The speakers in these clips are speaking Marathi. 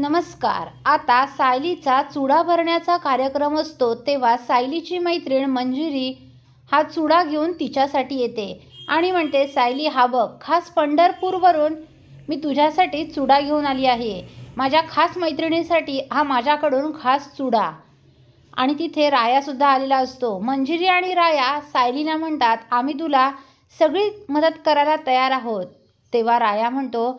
नमस्कार. आता सायलीचा चुडा भरण्याचा कार्यक्रम असतो तेव्हा सायलीची मैत्रीण मंजिरी हा चुडा घेऊन तिच्यासाठी येते आणि म्हणते, सायली हा बघ, खास पंढरपूरवरून मी तुझ्यासाठी चुडा घेऊन आली आहे. माझ्या खास मैत्रिणीसाठी हा माझ्याकडून खास चुडा. आणि तिथे रायासुद्धा आलेला असतो. मंजिरी आणि राया सायलीला म्हणतात, आम्ही तुला सगळी मदत करायला तयार आहोत. तेव्हा राया म्हणतो,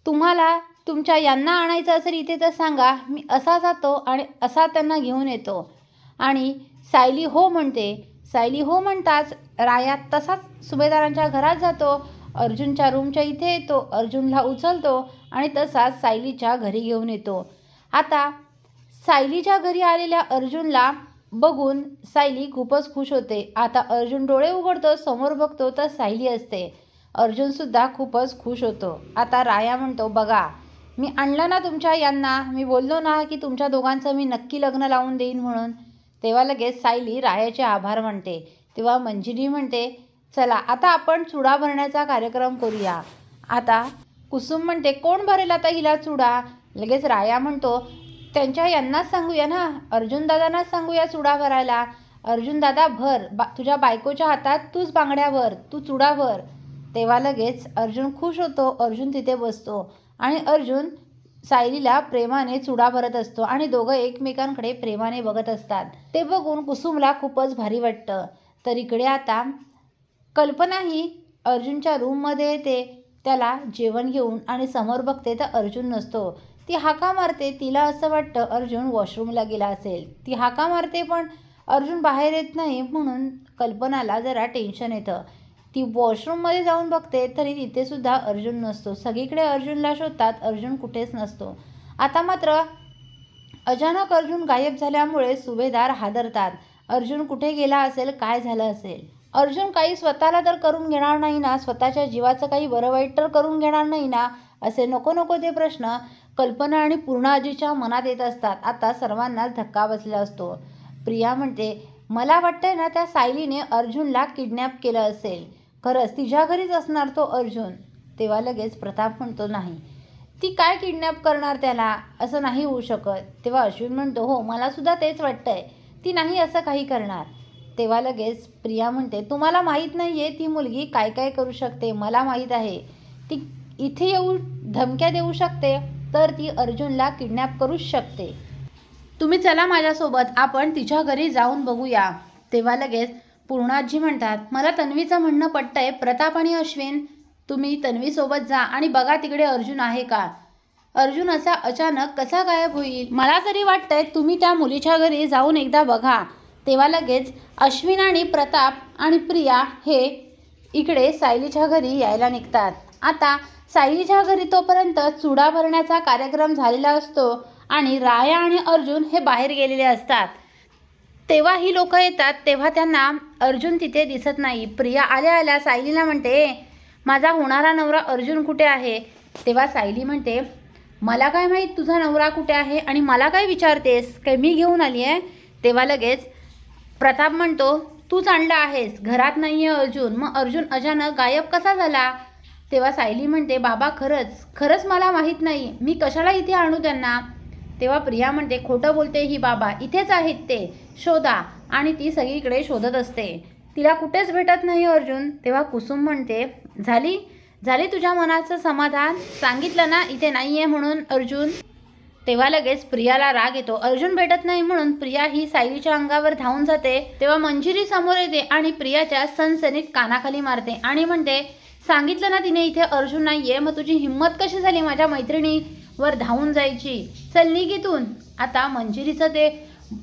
तुम्हाला तुमच्या यांना आणायचं असेल इथे तर सांगा, मी असा जातो आणि असा त्यांना घेऊन येतो. आणि सायली हो म्हणते. सायली हो म्हणताच राया तसाच सुभेदारांच्या घरात जातो, अर्जुनच्या रूमच्या इथे येतो, अर्जुनला उचलतो आणि तसाच सायलीच्या घरी घेऊन येतो. आता सायलीच्या घरी आलेल्या अर्जुनला बघून सायली खूपच खुश होते. आता अर्जुन डोळे उघडतो, समोर बघतो तर सायली असते. अर्जुनसुद्धा खूपच खुश होतो. आता राया म्हणतो, बघा मी आणलं ना तुमच्या यांना, मी बोललो ना की तुमच्या दोघांचं मी नक्की लग्न लावून देईन म्हणून. तेव्हा लगेच सायली रायाचे आभार म्हणते. तेव्हा मंजिरी म्हणते, चला आता आपण चुडा भरण्याचा कार्यक्रम करूया. आता कुसुम म्हणते, कोण भरेल आता हिला चुडा? लगेच राया म्हणतो, त्यांच्या यांनाच सांगूया ना, अर्जुन दादांनाच सांगूया चुडा भरायला. अर्जुन दादा भर, तुझ्या बायकोच्या हातात तूच बांगड्या भर, तू चुडा भर. तेव्हा लगेच अर्जुन खुश होतो. अर्जुन तिथे बसतो आणि अर्जुन सायलीला प्रेमाने चुडा भरत असतो आणि दोघं एकमेकांकडे प्रेमाने बघत असतात. ते बघून कुसुमला खूपच भारी वाटतं. तर इकडे आता कल्पनाही अर्जुनच्या रूममध्ये येते त्याला जेवण घेऊन आणि समोर बघते तर अर्जुन नसतो. ती हाका मारते. तिला असं वाटतं अर्जुन वॉशरूमला गेला असेल. ती हाका मारते पण अर्जुन बाहेर येत नाही म्हणून कल्पनाला जरा टेन्शन येतं. ती वॉशरूममध्ये जाऊन बघते तरी तिथेसुद्धा अर्जुन नसतो. सगळीकडे अर्जुनला शोधतात, अर्जुन कुठेच नसतो. आता मात्र अचानक अर्जुन गायब झाल्यामुळे सुभेदार हादरतात. अर्जुन कुठे गेला असेल, काय झालं असेल? अर्जुन काही स्वतःला तर करून घेणार नाही ना, स्वतःच्या जीवाचं काही बरं वाईट तर करून घेणार नाही ना, असे नको नको ते प्रश्न कल्पना आणि पूर्णाजीच्या मनात येत असतात. आता सर्वांनाच धक्का बसलेला असतो. प्रिया म्हणते, मला वाटतंय ना त्या सायलीने अर्जुनला किडनॅप केलं असेल. खरंच तिच्या घरीच असणार तो अर्जुन. तेव्हा लगेच प्रताप म्हणतो, नाही ती काय किडनॅप करणार त्याला, असं नाही होऊ शकत. तेव्हा अश्विन म्हणतो, हो मला सुद्धा तेच वाटतंय, ती नाही असं काही करणार. तेव्हा लगेच प्रिया म्हणते, तुम्हाला माहीत नाही आहे ती मुलगी काय काय करू शकते, मला माहीत आहे. ती इथे येऊ धमक्या देऊ शकते तर ती अर्जुनला किडनॅप करूच शकते. तुम्ही चला माझ्यासोबत, आपण तिच्या घरी जाऊन बघूया. तेव्हा लगेच पूर्णाजी म्हणतात, मला तन्वीचं म्हणणं पटतंय. प्रताप आणि अश्विन तुम्ही तन्वीसोबत जा आणि बघा तिकडे अर्जुन आहे का. अर्जुन असा अचानक कसा गायब होईल, मला तरी वाटतंय तुम्ही त्या मुलीच्या घरी जाऊन एकदा बघा. तेव्हा लगेच अश्विन आणि प्रताप आणि प्रिया हे इकडे सायलीच्या घरी यायला निघतात. आता सायलीच्या घरी तोपर्यंत चुडा भरण्याचा कार्यक्रम झालेला असतो आणि राया आणि अर्जुन हे बाहेर गेलेले असतात. तेव्हा ही लोक येतात तेव्हा त्यांना अर्जुन तिथे दिसत नाही. प्रिया आल्या आल्या सायलीला म्हणते, माझा होणारा नवरा अर्जुन कुठे आहे? तेव्हा सायली म्हणते, मला काय माहीत तुझा नवरा कुठे आहे आणि मला काय विचारतेस, काय मी घेऊन आली आहे? तेव्हा लगेच प्रताप म्हणतो, तूच आणला आहेस, घरात नाही आहे अर्जुन, मग अर्जुन अचानक गायब कसा झाला? तेव्हा सायली म्हणते, बाबा खरंच मला माहीत नाही, मी कशाला इथे आणू त्यांना? तेव्हा प्रिया म्हणते, खोटं बोलते ही बाबा, इथेच आहेत ते, शोधा. आणि ती सगळीकडे शोधत असते, तिला कुठेच भेटत नाही अर्जुन. तेव्हा कुसुम म्हणते, झाली तुझ्या मनाचं समाधान, सांगितलं ना इथे नाही आहे म्हणून अर्जुन. तेव्हा लगेच प्रियाला राग येतो, अर्जुन भेटत नाही म्हणून प्रिया ही सायलीच्या अंगावर धावून जाते. तेव्हा मंजिरी समोर येते आणि प्रियाच्या सनसनीत कानाखाली मारते आणि म्हणते, सांगितलं ना तिने इथे अर्जुन नाही आहे, मग तुझी हिंमत कशी झाली माझ्या मैत्रिणीवर धावून जायची, चल निघ इथून. आता मंजिरीचं ते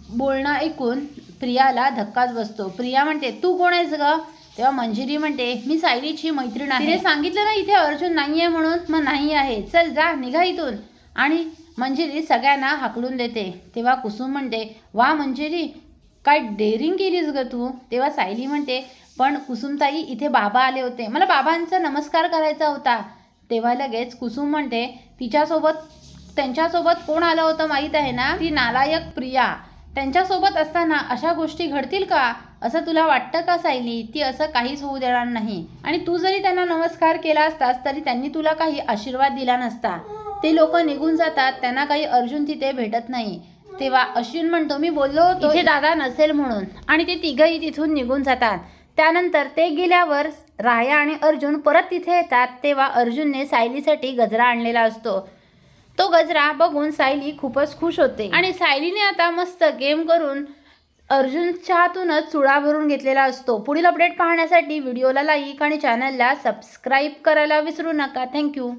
बोलणं ऐकून प्रियाला धक्काच बसतो. प्रिया म्हणते, तू कोण आहेस ग? तेव्हा मंजिरी म्हणते, मी सायलीची मैत्रीण आहे, तिने सांगितलं ना इथे अर्जुन नाही आहे म्हणून, मग नाही आहे, चल जा निघा इथून. आणि मंजिरी सगळ्यांना हाकलून देते. तेव्हा कुसुम म्हणते, वा मंजिरी, काय डेअरिंग केलीस ग तू? तेव्हा सायली म्हणते, पण कुसुमताई इथे बाबा आले होते, मला बाबांचा नमस्कार करायचा होता. तेव्हा लगेच कुसुम म्हणते, त्यांच्यासोबत कोण आलं होतं माहीत आहे ना, ती नालायक प्रिया. त्यांच्यासोबत असताना अशा गोष्टी घडतील का, असं तुला वाटतं का सायली? ती असं काहीच होऊ देणार नाही. आणि तू जरी त्यांना नमस्कार केला असतास तरी त्यांनी तुला काही आशीर्वाद दिला नसता. ते लोक निघून जातात, त्यांना काही अर्जुन तिथे भेटत नाही. तेव्हा अश्विन म्हणतो, मी बोललो होतो इथे दादा नसेल म्हणून, आणि ते तिघही तिथून निघून जातात. त्यानंतर ते गेल्यावर राया आणि अर्जुन परत तिथे येतात. तेव्हा अर्जुनने सायलीसाठी गजरा आणलेला असतो. तो गजरा बघून सायली खूपच खुश होते आणि सायलीने आता मस्त गेम करून अर्जुनच्या हातूनच चुडा भरून घेतलेला असतो. पुढील अपडेट पाहण्यासाठी व्हिडिओला लाईक आणि चॅनलला सबस्क्राईब करायला विसरू नका. थँक्यू.